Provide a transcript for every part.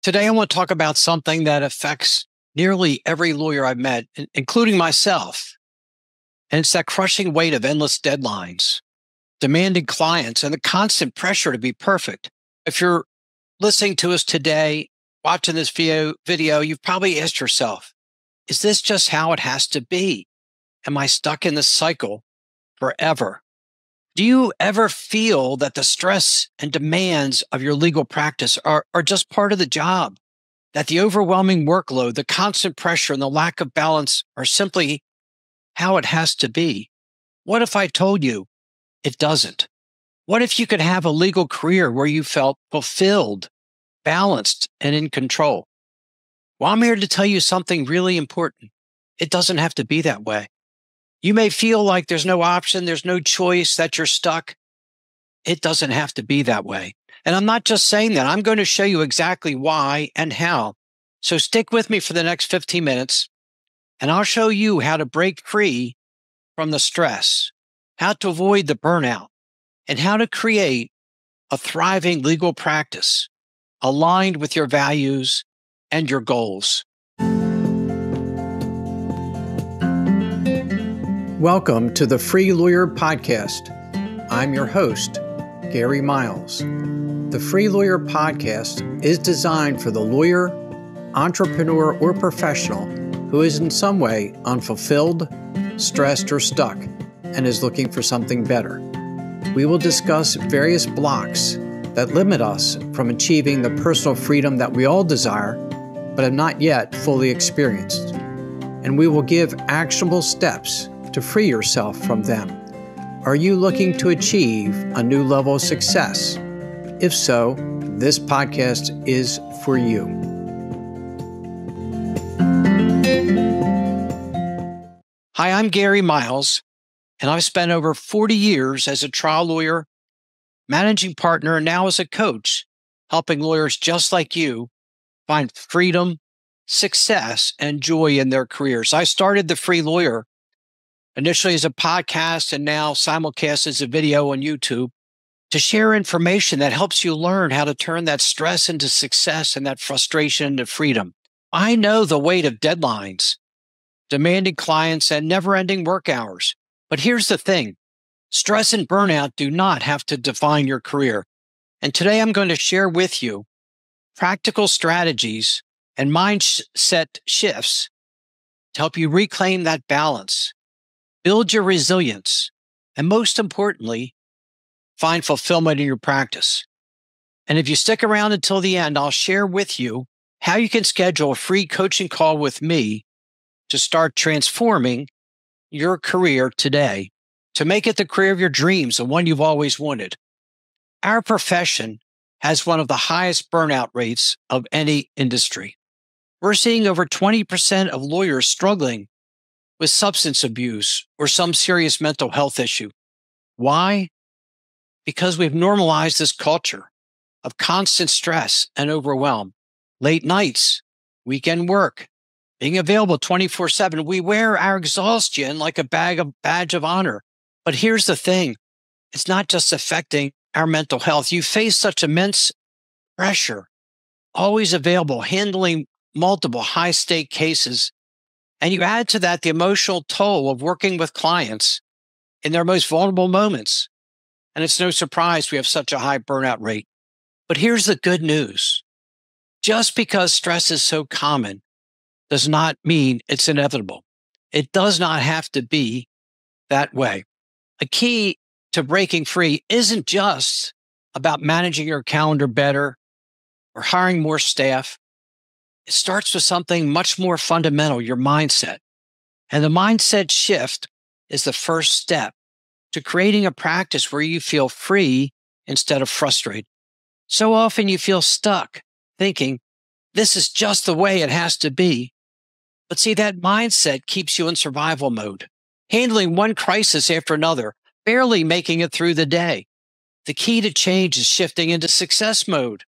Today, I want to talk about something that affects nearly every lawyer I've met, including myself. And it's that crushing weight of endless deadlines, demanding clients, and the constant pressure to be perfect. If you're listening to us today, watching this video, you've probably asked yourself, is this just how it has to be? Am I stuck in this cycle forever? Do you ever feel that the stress and demands of your legal practice are just part of the job? That the overwhelming workload, the constant pressure, and the lack of balance are simply how it has to be? What if I told you it doesn't? What if you could have a legal career where you felt fulfilled, balanced, and in control? Well, I'm here to tell you something really important. It doesn't have to be that way. You may feel like there's no option, there's no choice, that you're stuck. It doesn't have to be that way. And I'm not just saying that. I'm going to show you exactly why and how. So stick with me for the next 15 minutes, and I'll show you how to break free from the stress, how to avoid the burnout, and how to create a thriving legal practice aligned with your values and your goals. Welcome to the Free Lawyer Podcast. I'm your host, Gary Miles. The Free Lawyer Podcast is designed for the lawyer, entrepreneur, or professional who is in some way unfulfilled, stressed, or stuck, and is looking for something better. We will discuss various blocks that limit us from achieving the personal freedom that we all desire, but have not yet fully experienced. And we will give actionable steps to free yourself from them. Are you looking to achieve a new level of success? If so, this podcast is for you. Hi, I'm Gary Miles, and I've spent over 40 years as a trial lawyer, managing partner, and now as a coach, helping lawyers just like you find freedom, success, and joy in their careers. I started The Free Lawyer initially as a podcast and now simulcast as a video on YouTube to share information that helps you learn how to turn that stress into success and that frustration into freedom. I know the weight of deadlines, demanding clients, and never-ending work hours. But here's the thing. Stress and burnout do not have to define your career. And today I'm going to share with you practical strategies and mindset shifts to help you reclaim that balance, build your resilience, and most importantly, find fulfillment in your practice. And if you stick around until the end, I'll share with you how you can schedule a free coaching call with me to start transforming your career today, to make it the career of your dreams, the one you've always wanted. Our profession has one of the highest burnout rates of any industry. We're seeing over 20% of lawyers struggling with substance abuse or some serious mental health issue. Why? Because we've normalized this culture of constant stress and overwhelm. Late nights, weekend work, being available 24/7. We wear our exhaustion like a badge of honor. But here's the thing. It's not just affecting our mental health. You face such immense pressure, always available, handling multiple high-stake cases. And you add to that the emotional toll of working with clients in their most vulnerable moments. And it's no surprise we have such a high burnout rate. But here's the good news. Just because stress is so common does not mean it's inevitable. It does not have to be that way. A key to breaking free isn't just about managing your calendar better or hiring more staff. It starts with something much more fundamental, your mindset. And the mindset shift is the first step to creating a practice where you feel free instead of frustrated. So often you feel stuck thinking, this is just the way it has to be. But see, that mindset keeps you in survival mode, handling one crisis after another, barely making it through the day. The key to change is shifting into success mode,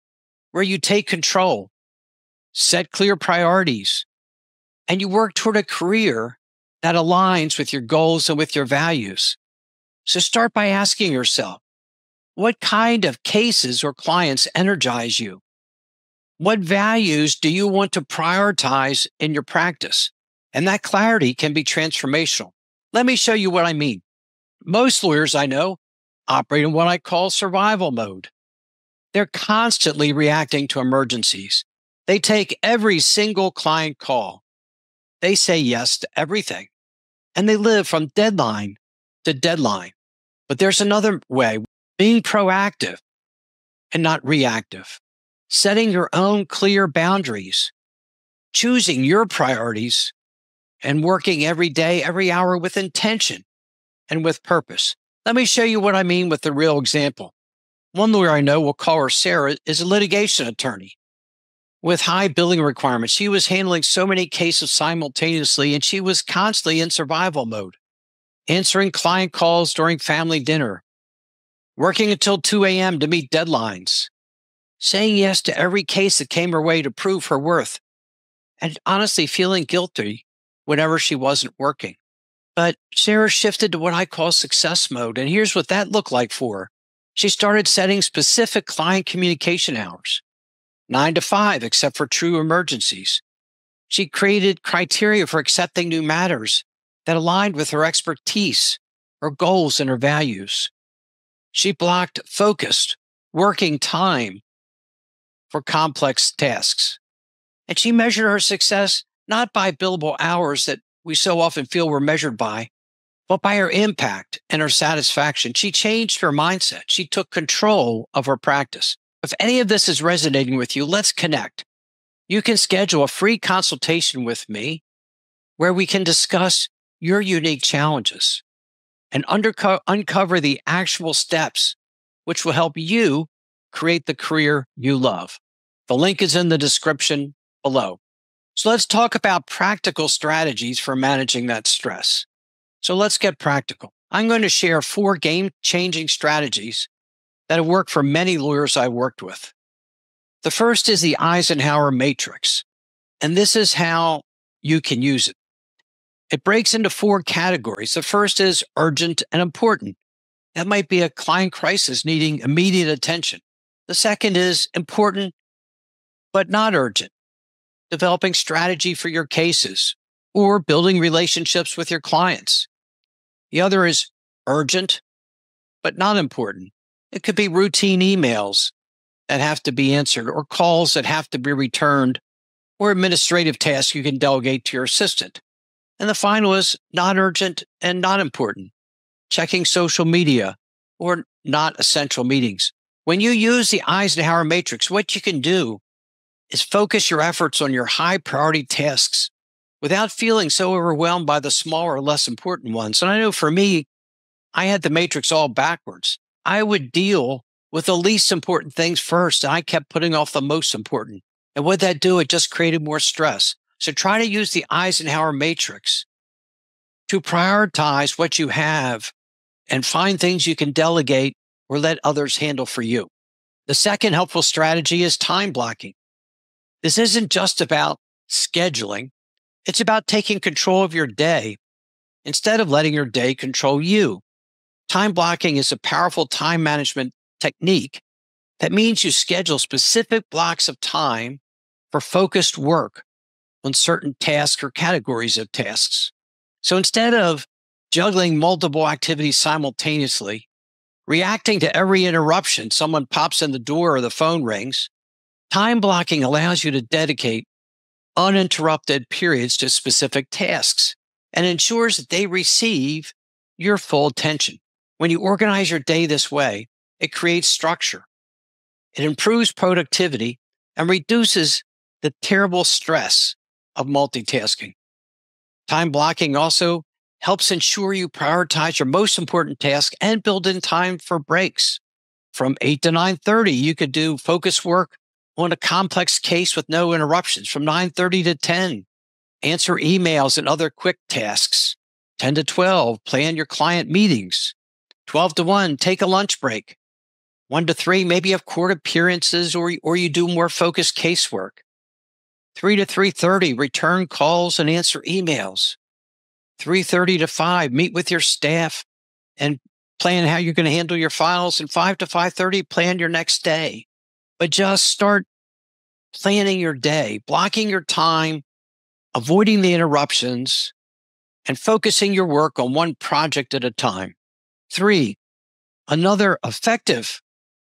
where you take control, set clear priorities, and you work toward a career that aligns with your goals and with your values. So start by asking yourself, what kind of cases or clients energize you? What values do you want to prioritize in your practice? And that clarity can be transformational. Let me show you what I mean. Most lawyers I know operate in what I call survival mode. They're constantly reacting to emergencies. They take every single client call. They say yes to everything. And they live from deadline to deadline. But there's another way, being proactive and not reactive, setting your own clear boundaries, choosing your priorities, and working every day, every hour with intention and with purpose. Let me show you what I mean with the real example. One lawyer I know, we'll call her Sara, is a litigation attorney with high billing requirements. She was handling so many cases simultaneously, and she was constantly in survival mode, answering client calls during family dinner, working until 2 a.m. to meet deadlines, saying yes to every case that came her way to prove her worth, and honestly feeling guilty whenever she wasn't working. But Sara shifted to what I call success mode, and here's what that looked like for her. She started setting specific client communication hours, 9 to 5, except for true emergencies. She created criteria for accepting new matters that aligned with her expertise, her goals, and her values. She blocked focused working time for complex tasks. And she measured her success not by billable hours that we so often feel we're measured by, but by her impact and her satisfaction. She changed her mindset. She took control of her practice. If any of this is resonating with you, let's connect. You can schedule a free consultation with me where we can discuss your unique challenges and uncover the actual steps which will help you create the career you love. The link is in the description below. So let's talk about practical strategies for managing that stress. So let's get practical. I'm going to share 4 game-changing strategies that have worked for many lawyers I worked with. The first is the Eisenhower Matrix, and this is how you can use it. It breaks into 4 categories. The first is urgent and important. That might be a client crisis needing immediate attention. The second is important but not urgent, developing strategy for your cases or building relationships with your clients. The other is urgent but not important. It could be routine emails that have to be answered or calls that have to be returned or administrative tasks you can delegate to your assistant. And the final is not urgent and not important, checking social media or not essential meetings. When you use the Eisenhower Matrix, what you can do is focus your efforts on your high priority tasks without feeling so overwhelmed by the smaller or less important ones. And I know for me, I had the matrix all backwards. I would deal with the least important things first, and I kept putting off the most important. And what that do? It just created more stress. So try to use the Eisenhower Matrix to prioritize what you have and find things you can delegate or let others handle for you. The second helpful strategy is time blocking. This isn't just about scheduling. It's about taking control of your day instead of letting your day control you. Time blocking is a powerful time management technique that means you schedule specific blocks of time for focused work on certain tasks or categories of tasks. So instead of juggling multiple activities simultaneously, reacting to every interruption, someone pops in the door or the phone rings, time blocking allows you to dedicate uninterrupted periods to specific tasks and ensures that they receive your full attention. When you organize your day this way, it creates structure. It improves productivity and reduces the terrible stress of multitasking. Time blocking also helps ensure you prioritize your most important task and build in time for breaks. From 8 to 9:30, you could do focus work on a complex case with no interruptions. From 9:30 to 10, answer emails and other quick tasks. 10 to 12, plan your client meetings. 12 to 1, take a lunch break. 1 to 3, maybe have court appearances or you do more focused casework. 3 to 3:30, return calls and answer emails. 3:30 to 5, meet with your staff and plan how you're going to handle your files. And 5 to 5:30, plan your next day. But just start planning your day, blocking your time, avoiding the interruptions, and focusing your work on one project at a time. 3, another effective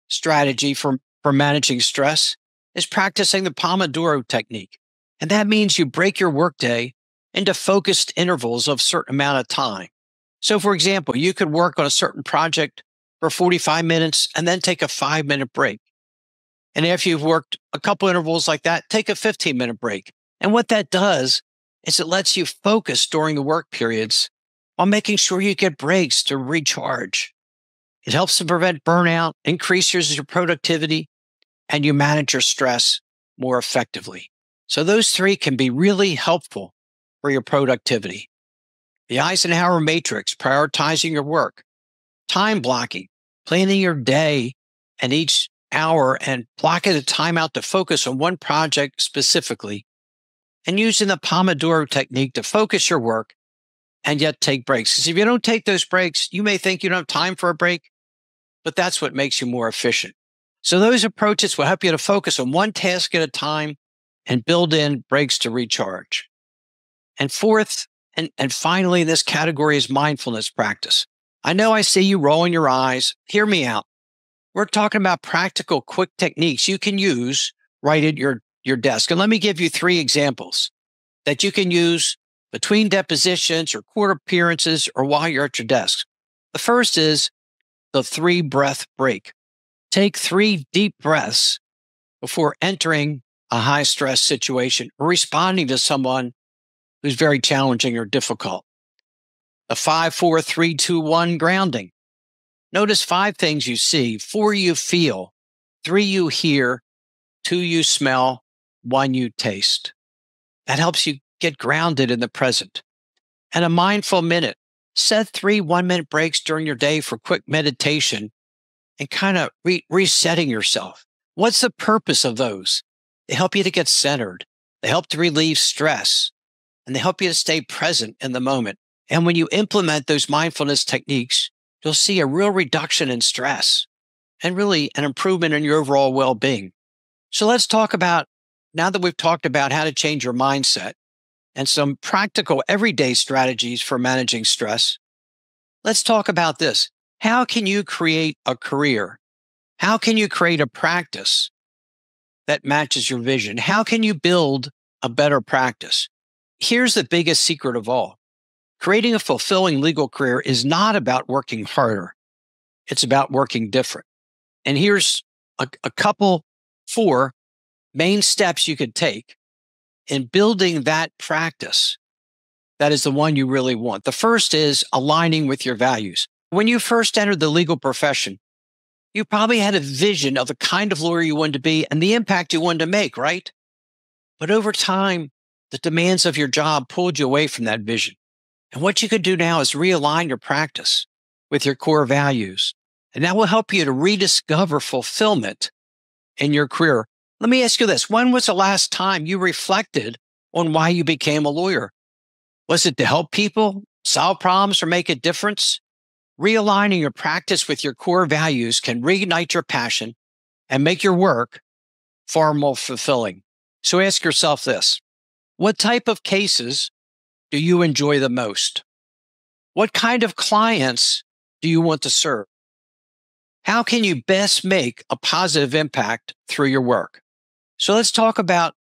strategy for managing stress is practicing the Pomodoro Technique. And that means you break your workday into focused intervals of a certain amount of time. So, for example, you could work on a certain project for 45 minutes and then take a 5-minute break. And after you've worked a couple intervals like that, take a 15-minute break. And what that does is it lets you focus during the work periods while making sure you get breaks to recharge. It helps to prevent burnout, increases your productivity, and you manage your stress more effectively. So those 3 can be really helpful for your productivity. The Eisenhower Matrix, prioritizing your work, time blocking, planning your day and each hour and blocking the time out to focus on one project specifically, and using the Pomodoro Technique to focus your work and yet take breaks. Because if you don't take those breaks, you may think you don't have time for a break, but that's what makes you more efficient. So those approaches will help you to focus on one task at a time and build in breaks to recharge. And fourth, and finally, in this category is mindfulness practice. I know I see you rolling your eyes. Hear me out. We're talking about practical, quick techniques you can use right at your desk. And let me give you 3 examples that you can use between depositions or court appearances or while you're at your desk. The first is the 3-breath break. Take 3 deep breaths before entering a high-stress situation or responding to someone who's very challenging or difficult. The 5, 4, 3, 2, 1 grounding. Notice 5 things you see, 4 you feel, 3 you hear, 2 you smell, 1 you taste. That helps you get grounded in the present. And a mindful minute. Set 3 1-minute breaks during your day for quick meditation and kind of resetting yourself. What's the purpose of those? They help you to get centered. They help to relieve stress, and they help you to stay present in the moment. And when you implement those mindfulness techniques, you'll see a real reduction in stress and really an improvement in your overall well-being. So let's talk about, now that we've talked about how to change your mindset and some practical everyday strategies for managing stress, let's talk about this. How can you create a career? How can you create a practice that matches your vision? How can you build a better practice? Here's the biggest secret of all. Creating a fulfilling legal career is not about working harder. It's about working different. And here's a couple 4 main steps you could take in building that practice that is the one you really want. The first is aligning with your values. When you first entered the legal profession, you probably had a vision of the kind of lawyer you wanted to be and the impact you wanted to make, right? But over time, the demands of your job pulled you away from that vision. And what you could do now is realign your practice with your core values. And that will help you to rediscover fulfillment in your career. Let me ask you this. When was the last time you reflected on why you became a lawyer? Was it to help people, solve problems, or make a difference? Realigning your practice with your core values can reignite your passion and make your work far more fulfilling. So ask yourself this. What type of cases do you enjoy the most? What kind of clients do you want to serve? How can you best make a positive impact through your work? So let's talk about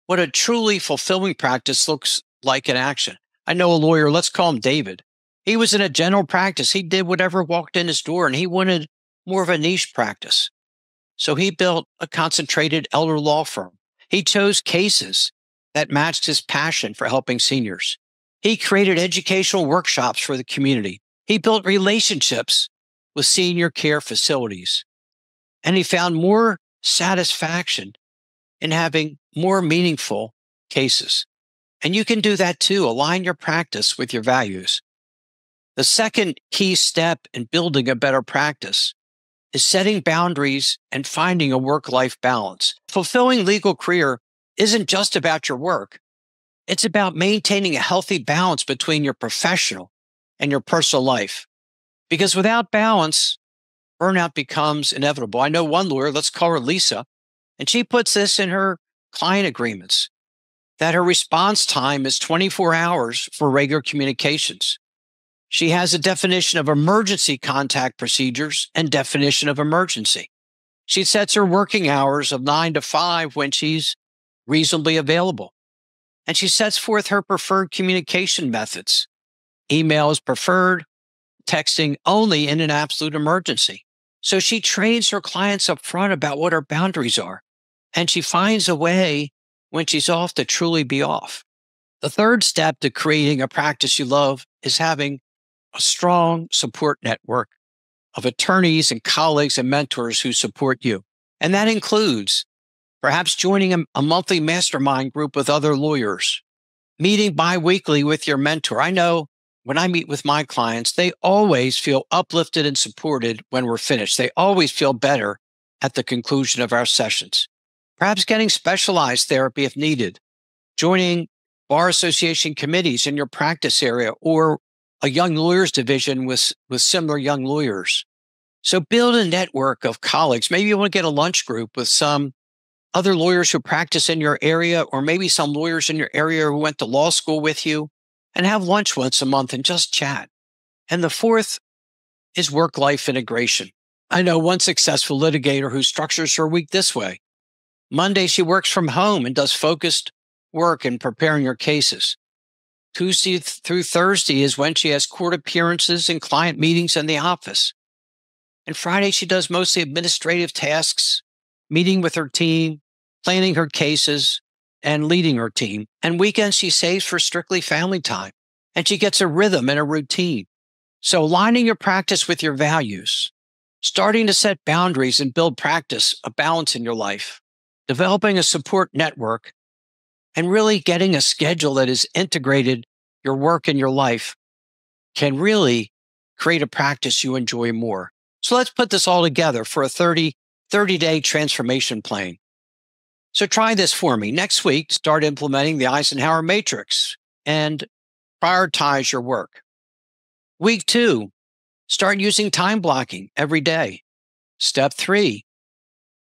what a truly fulfilling practice looks like in action. I know a lawyer, let's call him David. He was in a general practice. He did whatever walked in his door, and he wanted more of a niche practice. So he built a concentrated elder law firm. He chose cases that matched his passion for helping seniors. He created educational workshops for the community. He built relationships with senior care facilities. And he found more satisfaction in having more meaningful cases. And you can do that too. Align your practice with your values. The second key step in building a better practice is setting boundaries and finding a work-life balance. Fulfilling legal career isn't just about your work. It's about maintaining a healthy balance between your professional and your personal life. Because without balance, burnout becomes inevitable. I know one lawyer, let's call her Lisa. And she puts this in her client agreements, that her response time is 24 hours for regular communications. She has a definition of emergency contact procedures and definition of emergency. She sets her working hours of 9 to 5 when she's reasonably available. And she sets forth her preferred communication methods. Email is preferred, texting only in an absolute emergency. So she trains her clients up front about what her boundaries are. And she finds a way when she's off to truly be off. The third step to creating a practice you love is having a strong support network of attorneys and colleagues and mentors who support you. And that includes perhaps joining a monthly mastermind group with other lawyers, meeting biweekly with your mentor. I know when I meet with my clients, they always feel uplifted and supported when we're finished. They always feel better at the conclusion of our sessions. Perhaps getting specialized therapy if needed, joining bar association committees in your practice area or a young lawyers division with similar young lawyers. So build a network of colleagues. Maybe you want to get a lunch group with some other lawyers who practice in your area, or maybe some lawyers in your area who went to law school with you, and have lunch once a month and just chat. And the fourth is work-life integration. I know one successful litigator who structures her week this way. Monday, she works from home and does focused work in preparing her cases. Tuesday through Thursday is when she has court appearances and client meetings in the office. And Friday, she does mostly administrative tasks, meeting with her team, planning her cases, and leading her team. And weekends, she saves for strictly family time. And she gets a rhythm and a routine. So aligning your practice with your values, starting to set boundaries and build practice, a balance in your life, developing a support network, and really getting a schedule that is integrated your work and your life can really create a practice you enjoy more. So let's put this all together for a 30-day transformation plan. So try this for me. Next week, start implementing the Eisenhower Matrix and prioritize your work. Week 2, start using time blocking every day. Step 3,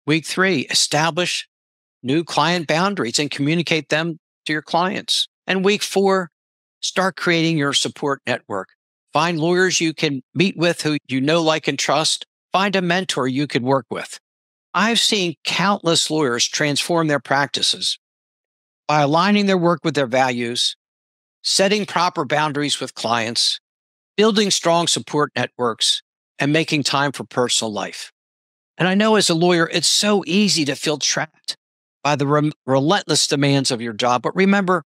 week 3, establish new client boundaries and communicate them to your clients. And week 4, start creating your support network. Find lawyers you can meet with who you know, like, and trust. Find a mentor you could work with. I've seen countless lawyers transform their practices by aligning their work with their values, setting proper boundaries with clients, building strong support networks, and making time for personal life. And I know as a lawyer, it's so easy to feel trapped by the relentless demands of your job. But remember,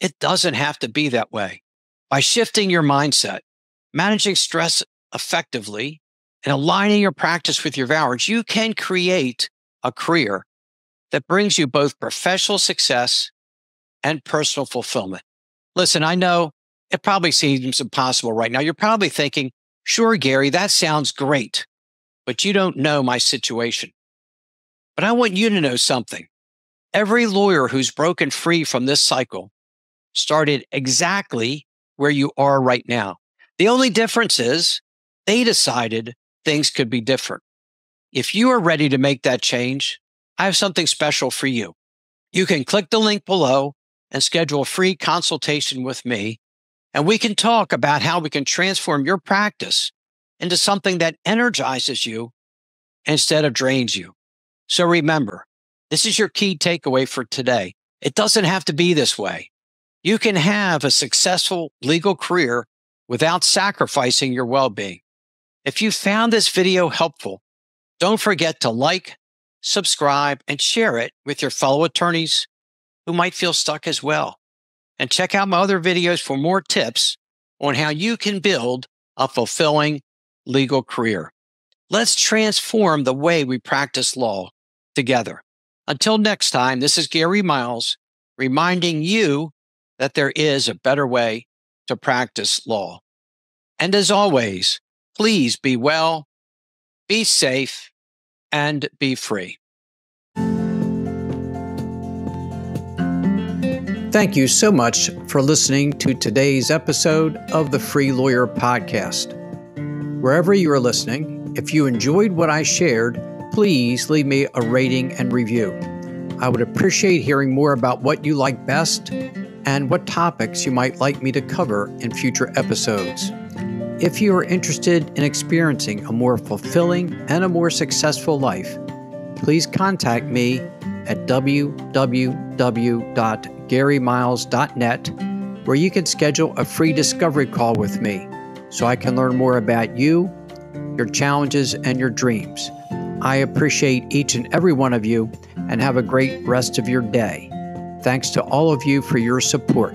it doesn't have to be that way. By shifting your mindset, managing stress effectively, and aligning your practice with your values, you can create a career that brings you both professional success and personal fulfillment. Listen, I know it probably seems impossible right now. You're probably thinking, sure, Gary, that sounds great, but you don't know my situation. But I want you to know something. Every lawyer who's broken free from this cycle started exactly where you are right now. The only difference is they decided things could be different. If you are ready to make that change, I have something special for you. You can click the link below and schedule a free consultation with me, and we can talk about how we can transform your practice into something that energizes you instead of drains you. So remember, this is your key takeaway for today. It doesn't have to be this way. You can have a successful legal career without sacrificing your well-being. If you found this video helpful, don't forget to like, subscribe, and share it with your fellow attorneys who might feel stuck as well. And check out my other videos for more tips on how you can build a fulfilling legal career. Let's transform the way we practice law together. Until next time, this is Gary Miles, reminding you that there is a better way to practice law. And as always, please be well, be safe, and be free. Thank you so much for listening to today's episode of the Free Lawyer Podcast. Wherever you are listening, if you enjoyed what I shared, please leave me a rating and review. I would appreciate hearing more about what you like best and what topics you might like me to cover in future episodes. If you are interested in experiencing a more fulfilling and a more successful life, please contact me at www.garymiles.net, where you can schedule a free discovery call with me so I can learn more about you, your challenges, and your dreams. I appreciate each and every one of you and have a great rest of your day. Thanks to all of you for your support.